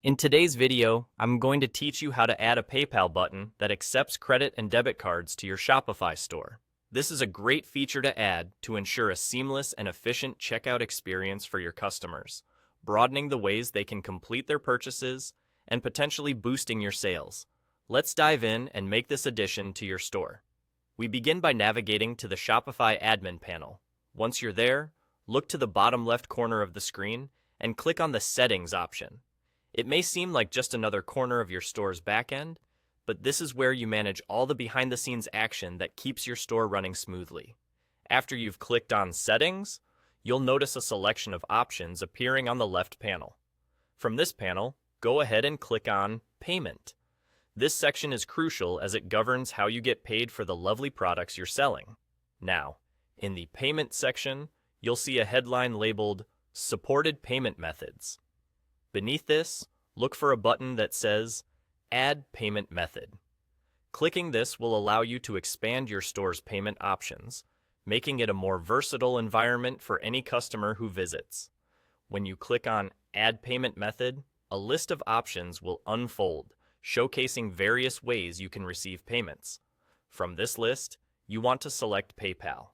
In today's video, I'm going to teach you how to add a PayPal button that accepts credit and debit cards to your Shopify store. This is a great feature to add to ensure a seamless and efficient checkout experience for your customers, broadening the ways they can complete their purchases and potentially boosting your sales. Let's dive in and make this addition to your store. We begin by navigating to the Shopify admin panel. Once you're there, look to the bottom left corner of the screen and click on the Settings option. It may seem like just another corner of your store's backend, but this is where you manage all the behind-the-scenes action that keeps your store running smoothly. After you've clicked on Settings, you'll notice a selection of options appearing on the left panel. From this panel, go ahead and click on Payment. This section is crucial as it governs how you get paid for the lovely products you're selling. Now, in the Payment section, you'll see a headline labeled Supported Payment Methods. Beneath this, look for a button that says Add Payment Method. Clicking this will allow you to expand your store's payment options, making it a more versatile environment for any customer who visits. When you click on Add Payment Method, a list of options will unfold, showcasing various ways you can receive payments. From this list, you want to select PayPal.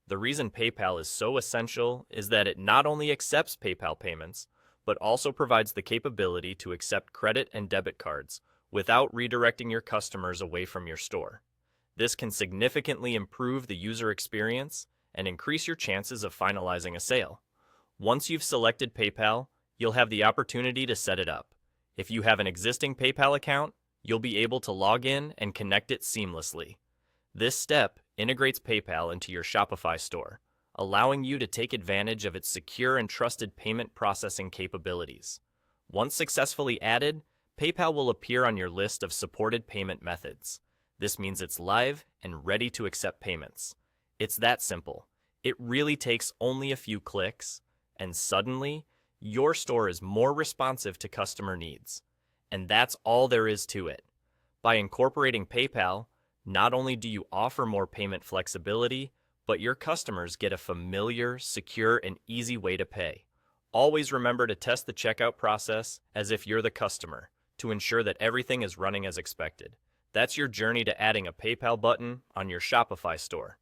The reason PayPal is so essential is that it not only accepts PayPal payments, but also provides the capability to accept credit and debit cards without redirecting your customers away from your store. This can significantly improve the user experience and increase your chances of finalizing a sale. Once you've selected PayPal, you'll have the opportunity to set it up. If you have an existing PayPal account, you'll be able to log in and connect it seamlessly. This step integrates PayPal into your Shopify store, allowing you to take advantage of its secure and trusted payment processing capabilities. Once successfully added, PayPal will appear on your list of supported payment methods. This means it's live and ready to accept payments. It's that simple. It really takes only a few clicks, and suddenly, your store is more responsive to customer needs. And that's all there is to it. By incorporating PayPal, not only do you offer more payment flexibility, but your customers get a familiar, secure, and easy way to pay. Always remember to test the checkout process as if you're the customer to ensure that everything is running as expected. That's your journey to adding a PayPal button on your Shopify store.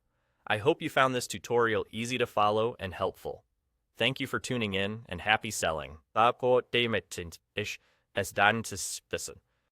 I hope you found this tutorial easy to follow and helpful. Thank you for tuning in and happy selling.